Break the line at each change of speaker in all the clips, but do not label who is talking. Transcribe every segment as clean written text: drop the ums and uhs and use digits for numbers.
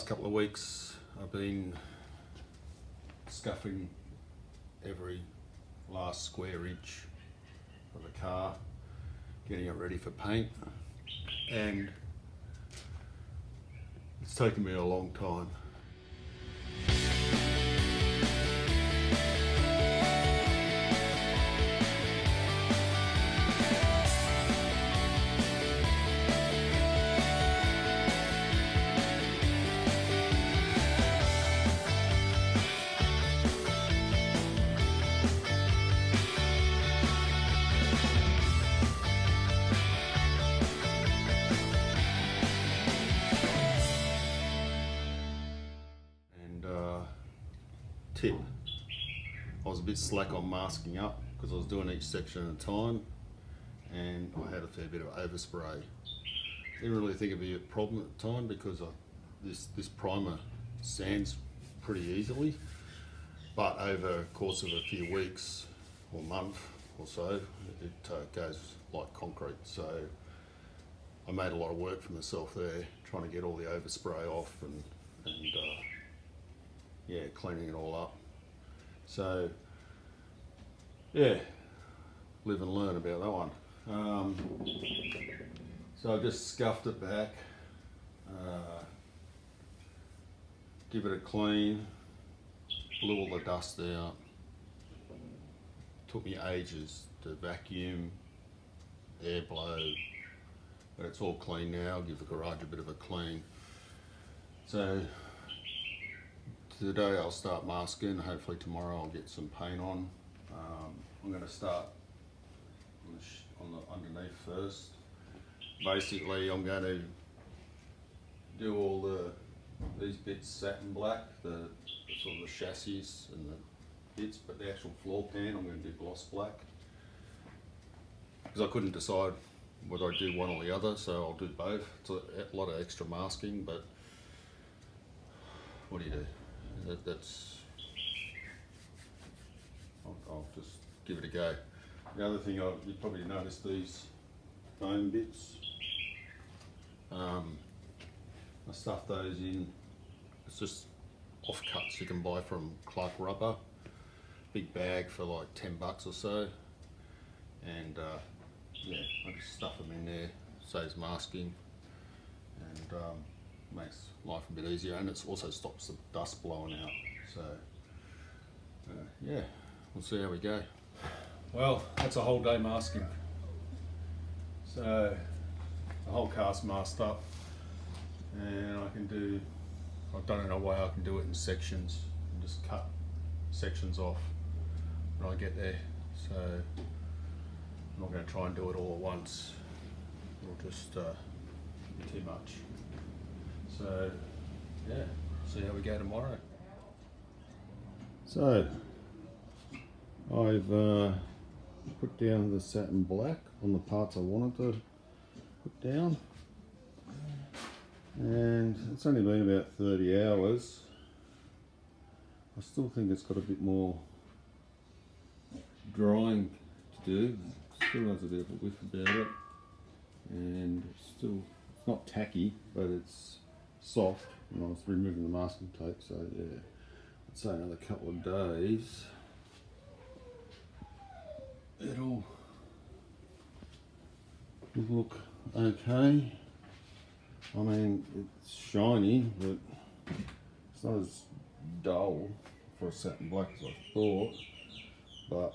last couple of weeks I've been scuffing every last square inch of the car, getting it ready for paint, and it's taken me a long time. Tip, I was a bit slack on masking up because I was doing each section at a time and I had a fair bit of overspray. Didn't really think it'd be a problem at the time because this primer sands pretty easily, but over the course of a few weeks or month or so it goes like concrete. So I made a lot of work for myself there, trying to get all the overspray off and yeah, cleaning it all up. So yeah, live and learn about that one. So I just scuffed it back, give it a clean, blew all the dust out. Took me ages to vacuum, air blow, but it's all clean now. Give the garage a bit of a clean. So today I'll start masking. Hopefully tomorrow I'll get some paint on. I'm going to start on the underneath first. Basically I'm going to do all these bits satin black, the sort of the chassis and the bits, but the actual floor pan I'm going to do gloss black because I couldn't decide whether I do one or the other, so I'll do both. It's a lot of extra masking, but what do you do? That's I'll just give it a go. The other thing, you probably noticed these foam bits. I stuffed those in. It's just offcuts you can buy from Clark Rubber. Big bag for like $10 or so. And yeah, I just stuff them in there. Saves masking and makes life a bit easier, and it also stops the dust blowing out. So yeah, we'll see how we go. Well, that's a whole day masking. So the whole car's masked up, and I've done it in a way I can do it in sections and just cut sections off when I get there. So I'm not going to try and do it all at once. It'll just be too much. So yeah, see how we go tomorrow. So I've put down the satin black on the parts I wanted to put down, and it's only been about 30 hours. I still think it's got a bit more drying to do. Still has a bit of a whiff about it, and it's not tacky, but it's soft, and I was removing the masking tape, so yeah, I'd say another couple of days it'll look okay. I mean, it's shiny, but it's not as dull for a satin black as I thought, but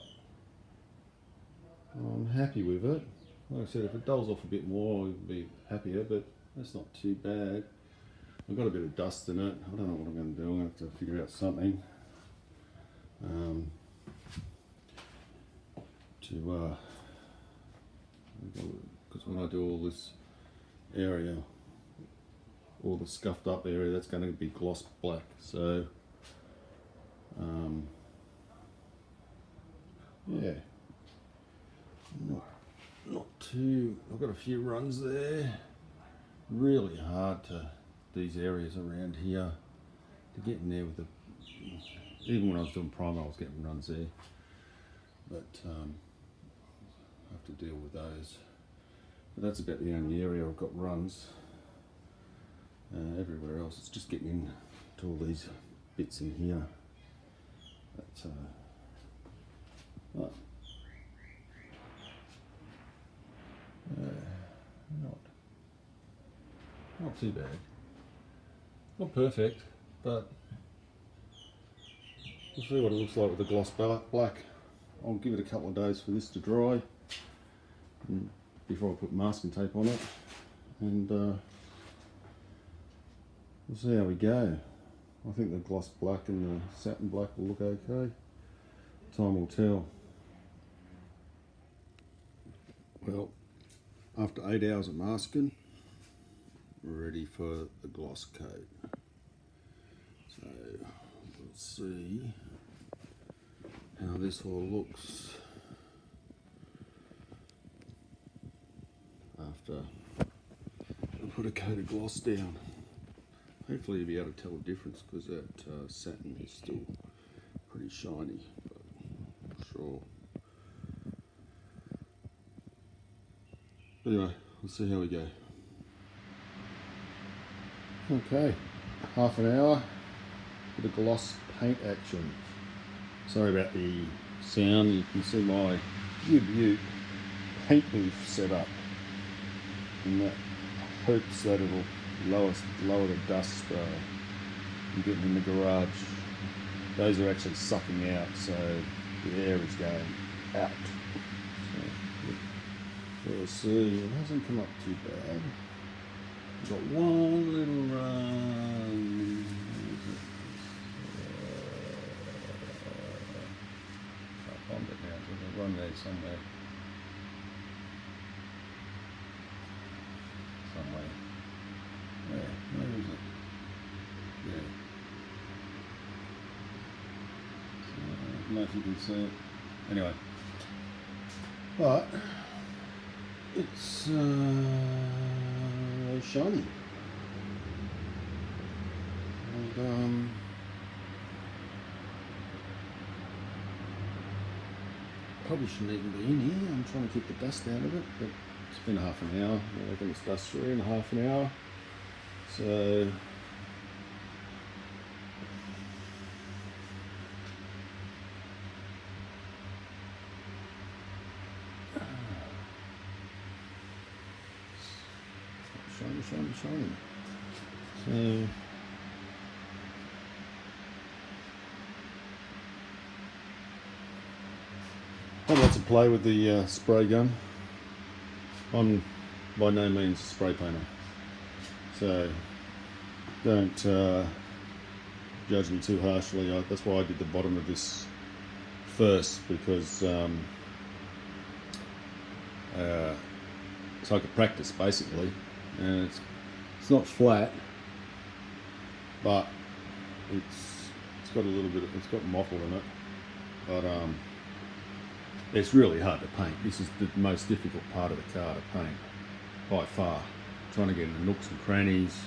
I'm happy with it. Like I said, if it dulls off a bit more I'd be happier, but that's not too bad. I've got a bit of dust in it. I don't know what I'm going to do. I'm going to have to figure out something because when I do all this area, all the scuffed up area, that's going to be gloss black. So yeah, not too. I've got a few runs there. Really hard to these areas around here to get in there with the. Even when I was doing primer, I was getting runs there, but I have to deal with those. But that's about the only area I've got runs. everywhere else. It's just getting into all these bits in here. But, not too bad. Not perfect, but we'll see what it looks like with the gloss black. I'll give it a couple of days for this to dry before I put masking tape on it, and we'll see how we go. I think the gloss black and the satin black will look okay. Time will tell. Well, after 8 hours of masking, we're ready for the gloss coat. So we'll see how this all looks after I put a coat of gloss down. Hopefully you'll be able to tell the difference, because that satin is still pretty shiny, but I'm not sure. Anyway, we'll see how we go. Okay, half an hour for the gloss paint action. Sorry about the sound. You can see my Ute paint booth set up, and that hopes that it'll lower the dust and getting in the garage. Those are actually sucking out, so the air is going out. So we'll see. It hasn't come up too bad. We've got one little run. I found it now. There's a run there somewhere. Yeah, where is it? Yeah. So, I don't know if you can see it. Anyway. But it's shiny. And probably shouldn't even be in here. I'm trying to keep the dust out of it, but it's been half an hour. I reckon it's dust free in half an hour. So shiny. So I had lots of play with the spray gun. I'm by no means a spray painter, so don't judge me too harshly. That's why I did the bottom of this first, because so I could practice basically. And it's not flat, but it's got a little bit of, it's got mottle in it, but it's really hard to paint. This is the most difficult part of the car to paint by far, trying to get in the nooks and crannies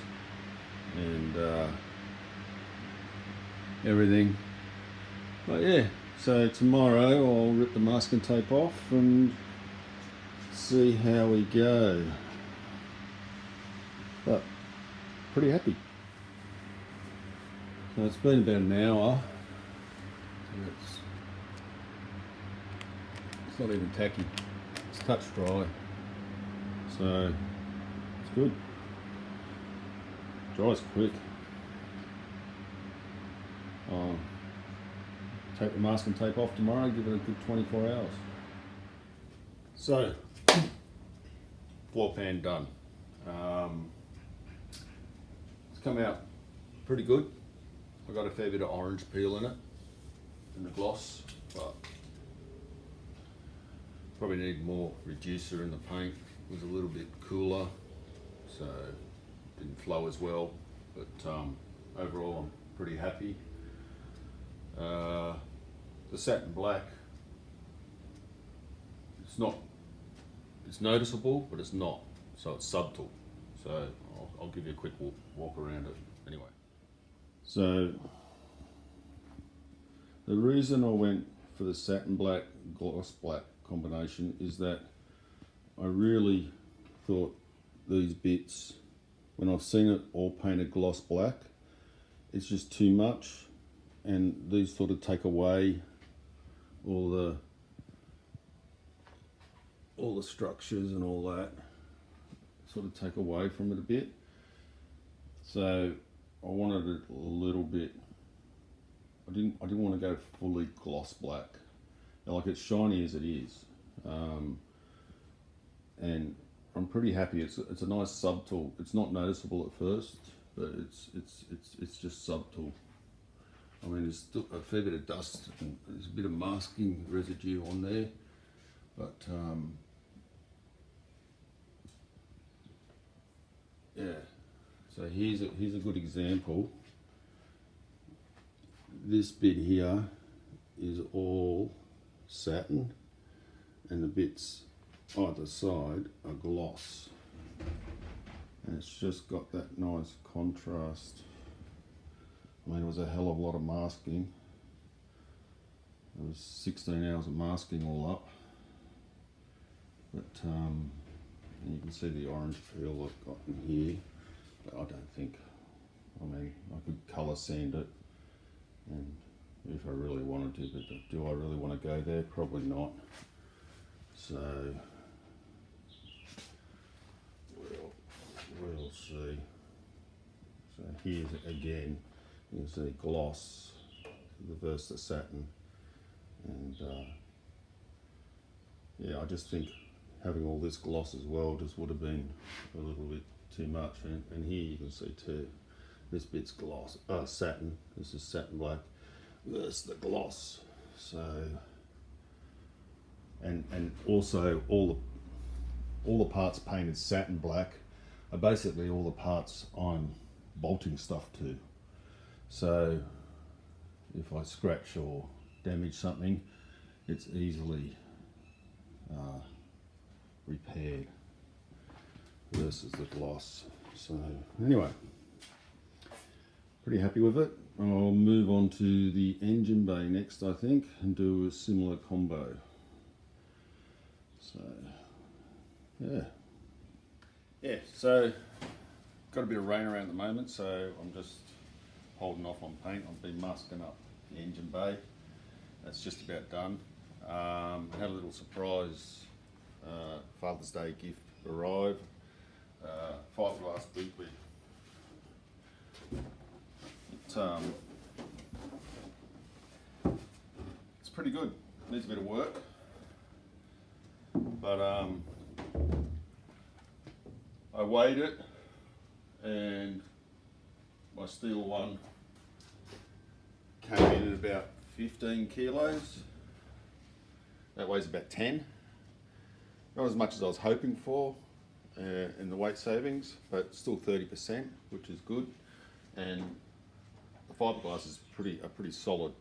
and everything. But yeah, so tomorrow I'll rip the masking tape off and see how we go. But pretty happy. So it's been about an hour. It's not even tacky. It's touch dry. So it's good. Dries quick. I'll take the masking tape off tomorrow, give it a good 24 hours. So, floor pan done. It's come out pretty good. I got a fair bit of orange peel in it, in the gloss, but probably need more reducer in the paint. It was a little bit cooler, so it didn't flow as well, but overall I'm pretty happy. The satin black, it's noticeable, but it's not, so it's subtle. So I'll give you a quick walk around it anyway. So the reason I went for the satin black, gloss black combination is that I really thought these bits when I've seen it all painted gloss black, it's just too much, and these sort of take away all the structures and all that, sort of take away from it a bit. So I wanted it a little bit. I didn't want to go fully gloss black. Like, it's shiny as it is, and I'm pretty happy. It's a nice subtle. It's not noticeable at first, but it's just subtle. I mean, there's still a fair bit of dust and there's a bit of masking residue on there, but yeah. So here's a good example. This bit here is all satin, and the bits either side are gloss, and it's just got that nice contrast. I mean, it was a hell of a lot of masking. It was 16 hours of masking all up, but and you can see the orange peel I've got in here, but I don't think, I mean, I could colour sand it, and if I really wanted to, but do I really want to go there? Probably not. So we'll see. So here's again, you can see gloss versus the satin, and yeah, I just think having all this gloss as well just would have been a little bit too much. And here you can see too, this bit's gloss, satin. This is satin black. There's the gloss. So, and also all the parts painted satin black are basically all the parts I'm bolting stuff to. So if I scratch or damage something, it's easily repaired versus the gloss. So anyway, pretty happy with it. I'll move on to the engine bay next, I think, and do a similar combo. So yeah, so got a bit of rain around at the moment, so I'm just holding off on paint. I've been masking up the engine bay. That's just about done. I had a little surprise Father's Day gift arrive. Fiberglass boot lid. It's pretty good. Needs a bit of work, but I weighed it, and my steel one came in at about 15 kilos. That weighs about 10. Not as much as I was hoping for in the weight savings, but still 30%, which is good. And the fiberglass is a pretty solid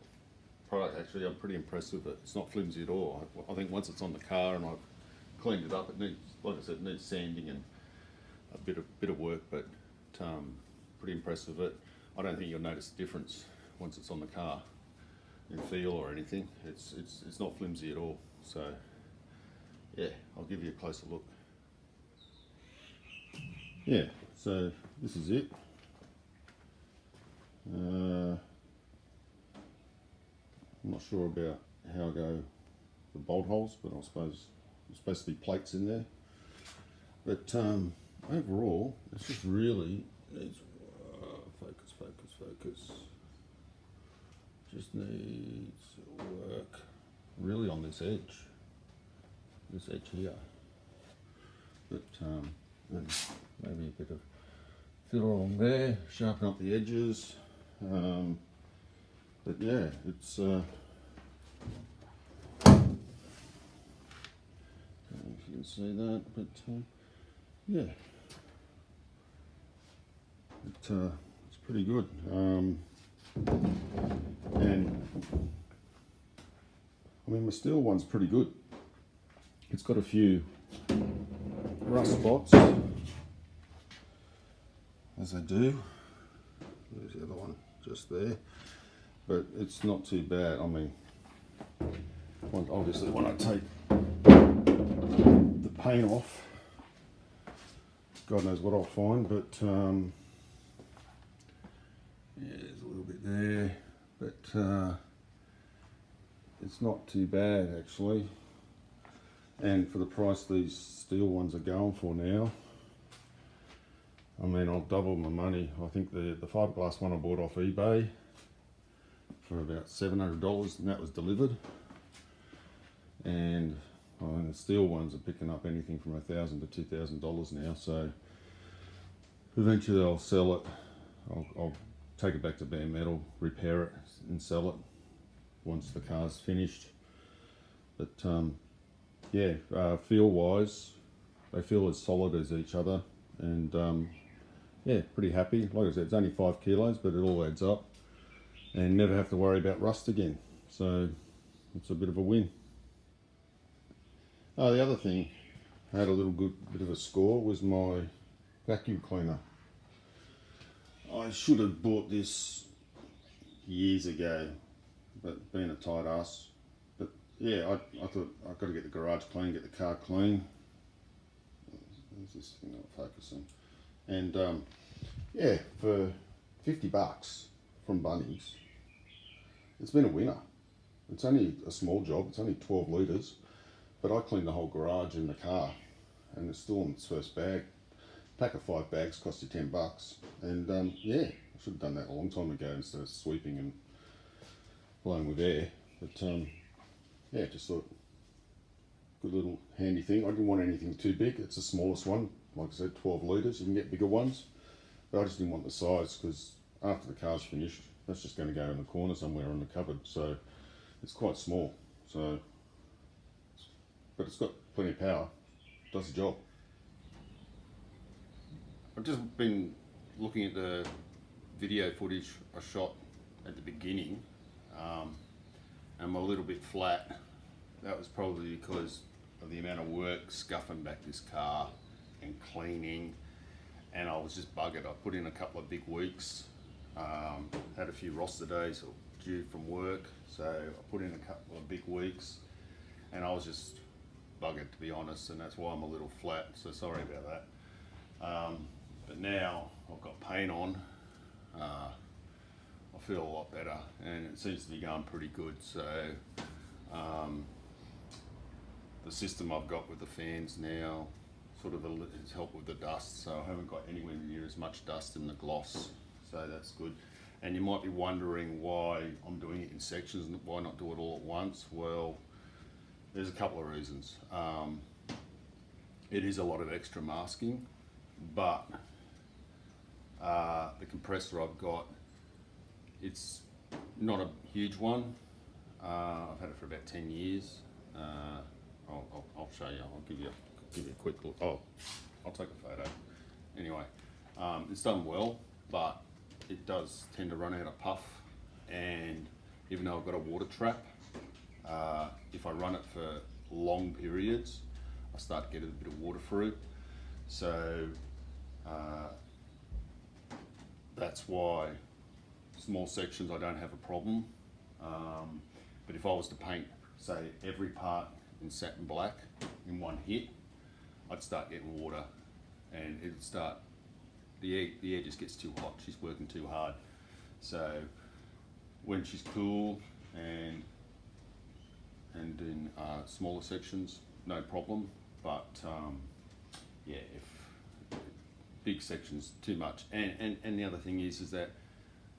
product. Actually, I'm pretty impressed with it. It's not flimsy at all. I think once it's on the car and I've cleaned it up, it needs, like I said, it needs sanding and a bit of work, but pretty impressed with it. I don't think you'll notice the difference once it's on the car in feel or anything. It's not flimsy at all. So yeah, I'll give you a closer look. Yeah, so this is it. I'm not sure about how I go the bolt holes, but I suppose there's supposed to be plates in there. But overall, it's just really needs focus. Just needs work really on this edge here. But and maybe a bit of fill along there, sharpen up the edges. But yeah, it's I don't know if you can see that, but yeah, it's pretty good. And I mean, my steel one's pretty good. It's got a few rust spots, as I do. There's the other one just there, but it's not too bad. I mean, obviously when I take the paint off, God knows what I'll find, but yeah, there's a little bit there, but it's not too bad actually. And for the price these steel ones are going for now, I mean, I'll double my money. I think the fiberglass one I bought off eBay for about $700, and that was delivered. And I mean, the steel ones are picking up anything from $1,000 to $2,000 now. So eventually I'll sell it. I'll take it back to bare metal, repair it, and sell it once the car's finished. But yeah, feel-wise, they feel as solid as each other, and yeah, pretty happy. Like I said, it's only 5 kilos, but it all adds up, and never have to worry about rust again. So it's a bit of a win. Oh, the other thing, I had a little bit of a score, was my vacuum cleaner. I should have bought this years ago, but being a tight ass. But yeah, I thought I've got to get the garage clean, get the car clean. Where's this thing not focusing? And yeah, for $50 from Bunnings, it's been a winner. It's only a small job, it's only 12 litres, but I cleaned the whole garage and the car, and it's still in its first bag. Pack of 5 bags cost you $10, and yeah, I should have done that a long time ago instead of sweeping and blowing with air. But yeah, just thought, good little handy thing. I didn't want anything too big. It's the smallest one, like I said, 12 litres. You can get bigger ones, but I just didn't want the size, because after the car's finished, that's just going to go in the corner somewhere on the cupboard. So it's quite small. So, but it's got plenty of power. Does the job. I've just been looking at the video footage I shot at the beginning, and I'm a little bit flat. That was probably because of the amount of work scuffing back this car and cleaning, and I was just buggered. I put in a couple of big weeks, had a few roster days due from work, so I put in a couple of big weeks, and I was just buggered, to be honest, and that's why I'm a little flat, so sorry about that. But now I've got paint on, I feel a lot better, and it seems to be going pretty good. So the system I've got with the fans now sort of has helped with the dust, so I haven't got anywhere near as much dust in the gloss, so that's good. And you might be wondering why I'm doing it in sections and why not do it all at once. Well, there's a couple of reasons. It is a lot of extra masking, but the compressor I've got, it's not a huge one. I've had it for about 10 years. I'll show you. I'll give you a quick look. Oh, I'll take a photo. Anyway, it's done well, but it does tend to run out of puff. And even though I've got a water trap, if I run it for long periods, I start to get a bit of water through. So that's why small sections I don't have a problem. But if I was to paint, say, every part in satin black in one hit, I'd start getting water, and it'd start, the air just gets too hot. She's working too hard. So when she's cool and in smaller sections, no problem. But yeah, if big sections, too much. And the other thing is that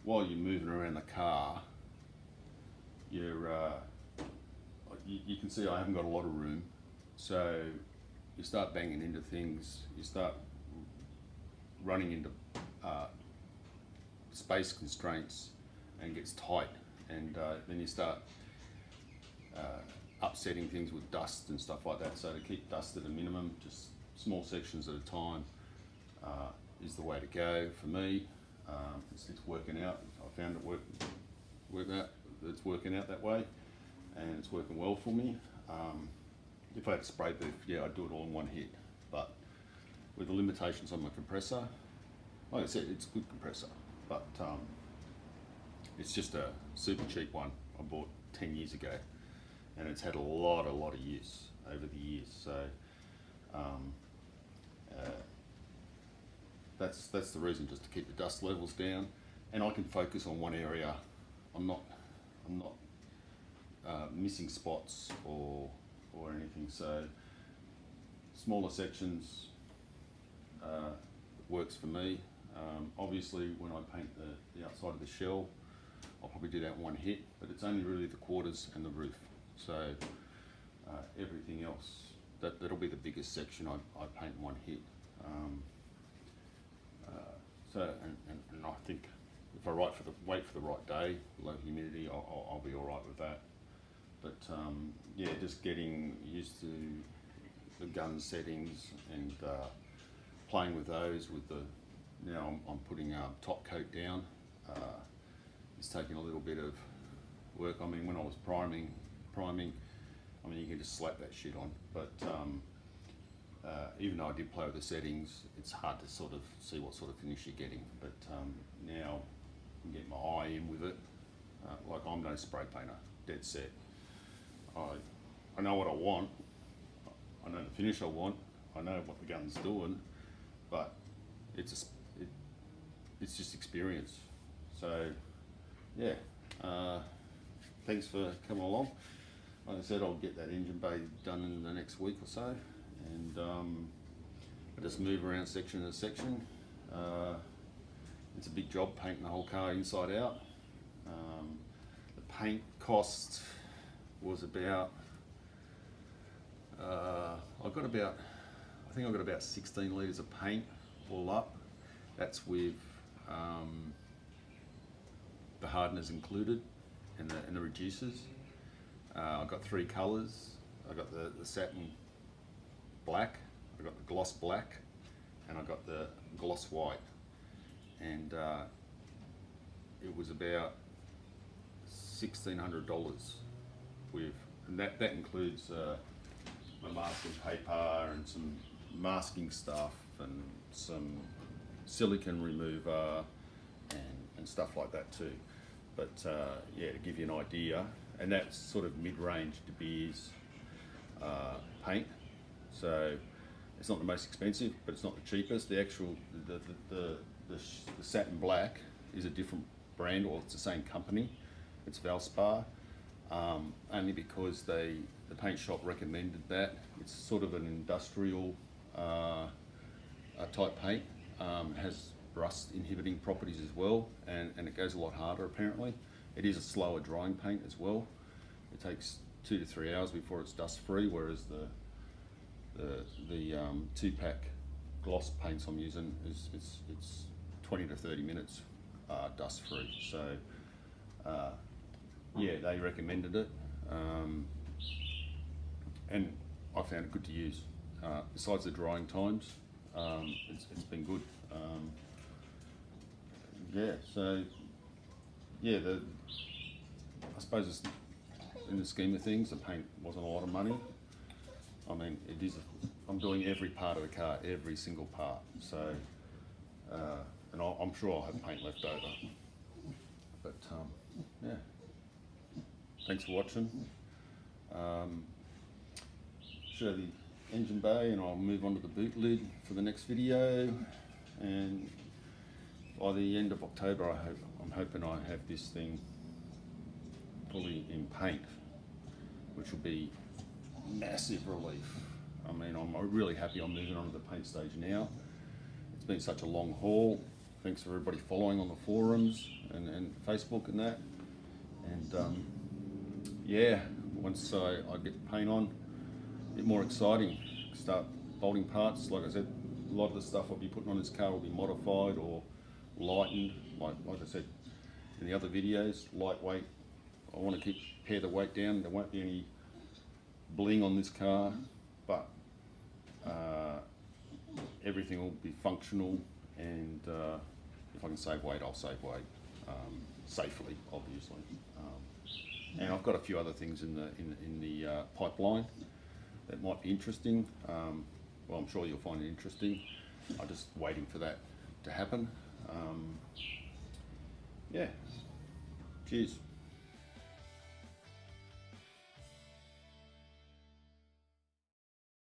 while you're moving around the car, you can see I haven't got a lot of room, so you start banging into things, you start running into space constraints, and it gets tight, and then you start upsetting things with dust and stuff like that. So to keep dust at a minimum, just small sections at a time is the way to go for me. It's working out. I found it's working out that way, and it's working well for me. If I had a spray booth, yeah, I'd do it all in one hit, but with the limitations on my compressor, like I said, it's a good compressor, but it's just a super cheap one I bought 10 years ago, and it's had a lot of use over the years. So that's the reason, just to keep the dust levels down, and I can focus on one area. I'm not missing spots or anything. So smaller sections works for me. Obviously, when I paint the outside of the shell, I'll probably do that in one hit, but it's only really the quarters and the roof. So everything else, that'll be the biggest section I paint in one hit. And I think if I wait for the right day, low humidity, I'll be all right with that. But yeah, just getting used to the gun settings and playing with those. Now I'm putting top coat down. It's taking a little bit of work. I mean, when I was priming, I mean, you can just slap that shit on. But even though I did play with the settings, it's hard to sort of see what sort of finish you're getting. But now I can get my eye in with it. Like, I'm no spray painter, dead set. I know what I want. I know the finish I want. I know what the gun's doing, but it's just experience. So yeah, thanks for coming along. Like I said, I'll get that engine bay done in the next week or so, and I just move around section to section. It's a big job painting the whole car inside out. The paint cost was about, I think I got about 16 litres of paint all up. That's with the hardeners included and the reducers. I've got 3 colours. I've got the satin black, I've got the gloss black, and I've got the gloss white. And it was about $1,600 and that includes my masking paper and some masking stuff and some silicone remover and stuff like that too. But yeah, to give you an idea, and that's sort of mid-range De Beers paint. So it's not the most expensive, but it's not the cheapest. The actual the satin black is a different brand, or it's the same company. It's Valspar, only because the paint shop recommended that. It's sort of an industrial type paint. It has rust inhibiting properties as well, and it goes a lot harder apparently. It is a slower drying paint as well. It takes 2 to 3 hours before it's dust free, whereas the 2-pack gloss paints I'm using it's 20 to 30 minutes dust free. So yeah, they recommended it, and I found it good to use. Besides the drying times, it's been good. Yeah, so yeah, I suppose it's, in the scheme of things, the paint wasn't a lot of money. I mean, it is. I'm doing every part of the car, every single part. So, and I'm sure I'll have paint left over. But yeah, thanks for watching. Show the engine bay, and I'll move on to the boot lid for the next video. And by the end of October, I'm hoping I have this thing fully in paint, which will be massive relief. I mean, I'm really happy I'm moving on to the paint stage now. It's been such a long haul. Thanks for everybody following on the forums and Facebook and that. And yeah, once I get the paint on, a bit more exciting. Start bolting parts. Like I said, a lot of the stuff I'll be putting on this car will be modified or lightened. Like I said in the other videos, lightweight. I want to pare the weight down. There won't be any bling on this car, but everything will be functional, and if I can save weight, I'll save weight safely, obviously. And I've got a few other things in the pipeline that might be interesting. Well, I'm sure you'll find it interesting. I'm just waiting for that to happen. Yeah. Cheers.